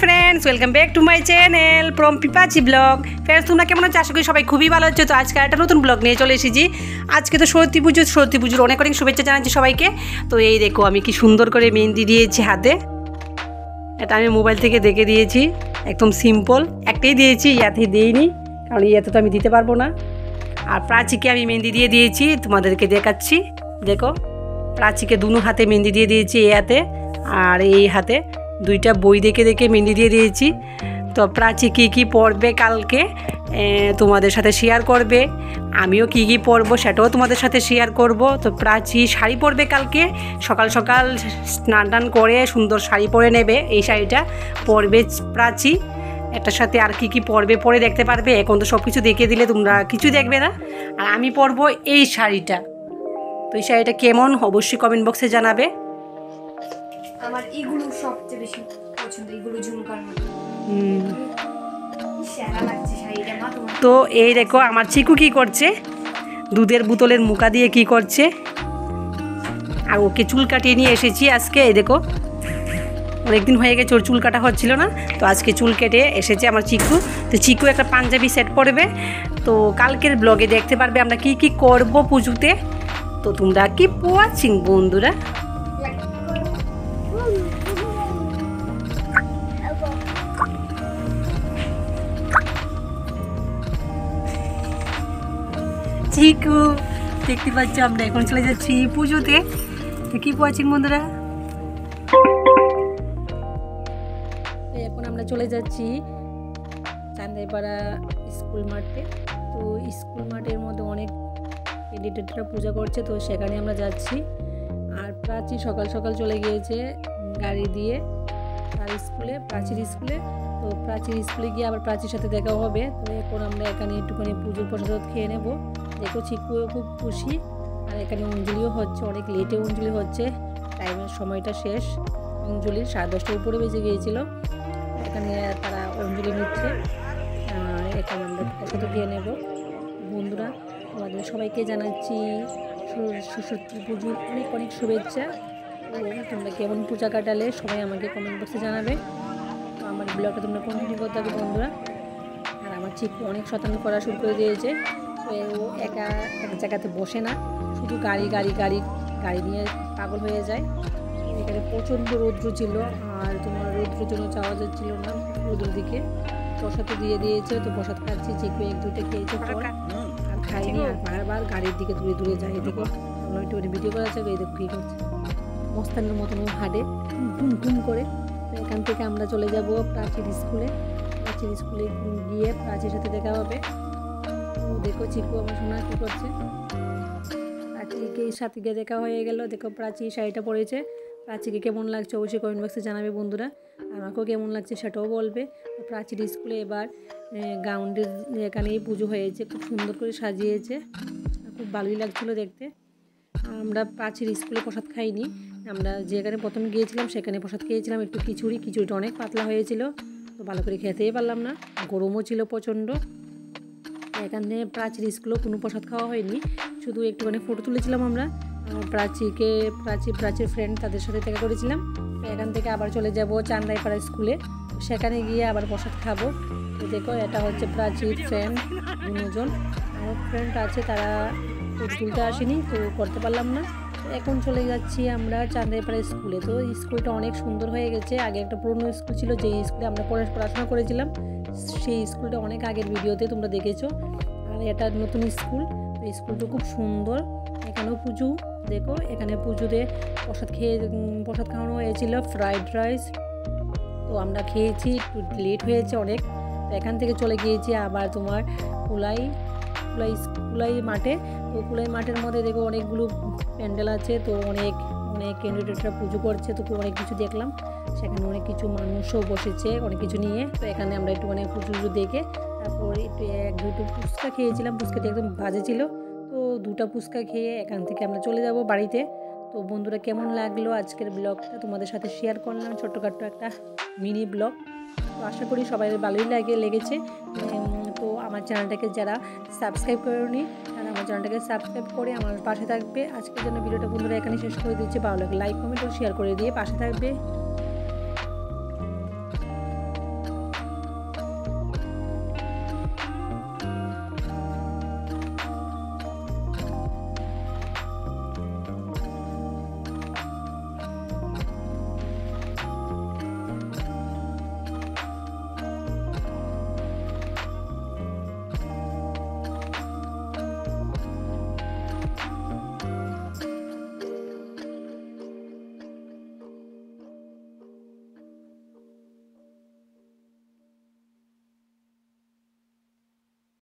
Friends welcome back to my channel from Pipachi blog. Friends তোমরা কেমন আছো? আশা করি সবাই খুবই ভালো আছো। তো আজকে একটা নতুন ব্লগ নিয়ে চলে এসেছি। আজকে তো সরস্বতী পুজোর অনেক অনেক শুভেচ্ছা জানাচ্ছি সবাইকে। তো এই দেখো আমি কি সুন্দর করে মেহেন্দি দিয়েছি হাতে। এটা আমি মোবাইল থেকে দেখে দিয়েছি, একদম সিম্পল একটাই দিয়েছি, ইয়াতে দিইনি কারণ ইয়াতে তো আমি দিতে পারবো না। আর প্রাচীকে আমি মেহেন্দি দিয়ে দিয়েছি, তোমাদেরকে দেখাচ্ছি। দেখো প্রাচীকে দুনো হাতে মেহেন্দি দিয়ে দিয়েছি, এই হাতে আর এই হাতে দুইটা বই দেখে দেখে মেহেন্দি দিয়ে দিয়েছি। তো প্রাচী কী কী পড়বে কালকে তোমাদের সাথে শেয়ার করবে, আমিও কী কী পরবো সেটাও তোমাদের সাথে শেয়ার করব। তো প্রাচী শাড়ি পরবে কালকে, সকাল সকাল স্নান টান করে সুন্দর শাড়ি পরে নেবে। এই শাড়িটা পরবে প্রাচী, এটার সাথে আর কী কী পরবে পরে দেখতে পারবে। এখন তো সব কিছু দেখিয়ে দিলে তোমরা কিছু দেখবে না। আর আমি পরবো এই শাড়িটা। তো এই শাড়িটা কেমন অবশ্যই কমেন্ট বক্সে জানাবে। আমার এগুলো সবচেয়ে বেশি পছন্দ, এগুলো ঝুমকার মতো। সেরা লাগছে শাড়িটা মা তোমার। তো এই দেখো আমার চিকু কি করছে, দুধের বোতলের মুখা দিয়ে কি করছে। আর ওকে চুল কাটিয়ে নিয়ে এসেছি আজকে। এই দেখো অনেকদিন হয়ে গেছে ওর চুল কাটা হচ্ছিল না, তো আজকে চুল কেটে এসেছে আমার চিকু। তো চিকু একটা পাঞ্জাবি সেট পরবে। তো কালকের ব্লগে দেখতে পারবে আমরা কি কি করব পুজোতে। তো তোমরা কি ওয়াচিং বন্ধুরা। চিকু দেখতে পাচ্ছ আমরা এখন চলে যাচ্ছি পুজোতে। কি ওয়াচিং বন্ধুরা, এখন আমরা চলে যাচ্ছি চান্দাইপাড়া স্কুল মাঠে। তো স্কুল মাঠের মধ্যে অনেক এডিটররা পূজা করছে, তো সেখানে আমরা যাচ্ছি। আর প্রাচী সকাল সকাল চলে গিয়েছে গাড়ি দিয়ে তার স্কুলে, প্রাচীর স্কুলে। তো প্রাচীর স্কুলে গিয়ে আবার প্রাচীর সাথে দেখা হবে। তো এখন আমরা এখানে একটুখানি পুজোর প্রসাদ খেয়ে নেব। দেখো চিকুও খুব খুশি। আর এখানে অঞ্জলিও হচ্ছে, অনেক লেটে অঞ্জলি হচ্ছে, টাইমের সময়টা শেষ। অঞ্জলির 10:30টার উপরে বেজে গিয়েছিল। এখানে তারা অঞ্জলি নিচ্ছে। আর এখানে আমরা প্রসাদও খেয়ে নেব। বন্ধুরা তোমাদের সবাইকে জানাচ্ছি সরস্বতী পুজোর অনেক অনেক শুভেচ্ছা। তোমরা কেমন পূজা কাটালে সবাই আমাকে কমেন্ট বক্সে জানাবে। তো আমার ব্লগটা তোমরা কন্টিনিউ করতে থাকবে বন্ধুরা। আর আমার চিকু অনেক শতাংশ করা শুরু করে দিয়েছে। তো ও একা এক জায়গাতে বসে না, শুধু গাড়ি গাড়ি গাড়ি গাড়ি নিয়ে পাগল হয়ে যায়। এখানে প্রচণ্ড রৌদ্র ছিল, আর তোমার রৌদ্রের জন্য যাওয়া যাচ্ছিল না রৌদ্র দিকে। প্রসাদ দিয়ে দিয়েছে, তো প্রসাদ খাচ্ছি। চিকু 1-2টা খেয়েছে পর আর খাইনি। আর বারবার গাড়ির দিকে দূরে দূরে যায়। এদিকে আমরা একটু ভিডিও করা যাবে। এই দেখো কী করছে, মস্তানের মতন হাঁটে টুম টুম করে। তো এখান থেকে আমরা চলে যাব প্রাচীর স্কুলে। প্রাচীর স্কুলে গিয়ে প্রাচীর সাথে দেখা হবে। তো দেখো চিকু আমার শোনা কী করছে। প্রাচীকে সাথে গিয়ে দেখা হয়ে গেল। দেখো প্রাচী শাড়িটা পরেছে। প্রাচীকে কেমন লাগছে অবশ্যই কমেন্ট বক্সে জানাবে বন্ধুরা। আমাকেও কেমন লাগছে সেটাও বলবে। প্রাচীর স্কুলে এবার গ্রাউন্ডে এখানেই পুজো হয়েছে, খুব সুন্দর করে সাজিয়েছে, খুব ভালোই লাগছিলো দেখতে। আমরা প্রাচীর স্কুলে প্রসাদ খাইনি, আমরা যেখানে প্রথম গিয়েছিলাম সেখানে প্রসাদ খেয়েছিলাম একটু খিচুড়িটা অনেক পাতলা হয়েছিল, তো ভালো করে খেতেই পারলাম না, গরমও ছিল প্রচণ্ড। এখানে প্রাচীর স্কুলেও কোনো প্রসাদ খাওয়া হয়নি, শুধু একটুখানি ফটো তুলেছিলাম আমরা। প্রাচীর ফ্রেন্ড তাদের সাথে দেখা করেছিলাম। এখান থেকে আবার চলে যাব চান্দাইপাড়া স্কুলে, সেখানে গিয়ে আবার প্রসাদ খাবো। তো দেখো এটা হচ্ছে প্রাচীর ফ্রেন্ড, দুজন আমার ফ্রেন্ড আছে, তারা ফটো তুলতে আসেনি, তো করতে পারলাম না। এখন চলে যাচ্ছি আমরা চান্দাইপাড়া স্কুলে। তো স্কুলটা অনেক সুন্দর হয়ে গেছে। আগে একটা পুরনো স্কুল ছিল, যেই স্কুলে আমরা পড়াশোনা করেছিলাম, সেই স্কুলটা অনেক আগের ভিডিওতে তোমরা দেখেছো। আর এটা নতুন স্কুল, তো স্কুলটা খুব সুন্দর। এখানেও পুজো, দেখো এখানে পুজোতে প্রসাদ খাওয়ানো হয়েছিল ফ্রাইড রাইস, তো আমরা খেয়েছি, একটু লেট হয়েছে অনেক। তো এখান থেকে চলে গিয়েছি আবার তোমার কুলাই মাঠে। তো কুলাই মাঠের মধ্যে দেখো অনেকগুলো প্যান্ডেল আছে, তো অনেক ক্যান্ডিডেটরা পুজো করছে, তো অনেক কিছু দেখলাম। সেখানে অনেক কিছু মানুষও বসেছে অনেক কিছু নিয়ে। তো এখানে আমরা একটুখানি পুজো দেখে তারপর একটু 1-2টো ফুচকা খেয়েছিলাম, ফুচকাটি একদম বাজে ছিল। তো 2টা ফুচকা খেয়ে এখান থেকে আমরা চলে যাব বাড়িতে। তো বন্ধুরা কেমন লাগলো আজকের ব্লগটা তোমাদের সাথে শেয়ার করলাম, ছোট্টখাট্ট একটা মিনি ব্লগ। তো আশা করি সবাই ভালোই লেগেছে। তো আমার চ্যানেলটাকে যারা সাবস্ক্রাইব করেনি তারা আমার চ্যানেলটাকে সাবস্ক্রাইব করে আমার পাশে থাকবে। আজকের জন্য ভিডিওটা বন্ধুরা এখানে শেষ করে দিচ্ছি। ভালো লাগে লাইক কমেন্ট ও শেয়ার করে দিয়ে পাশে থাকবে।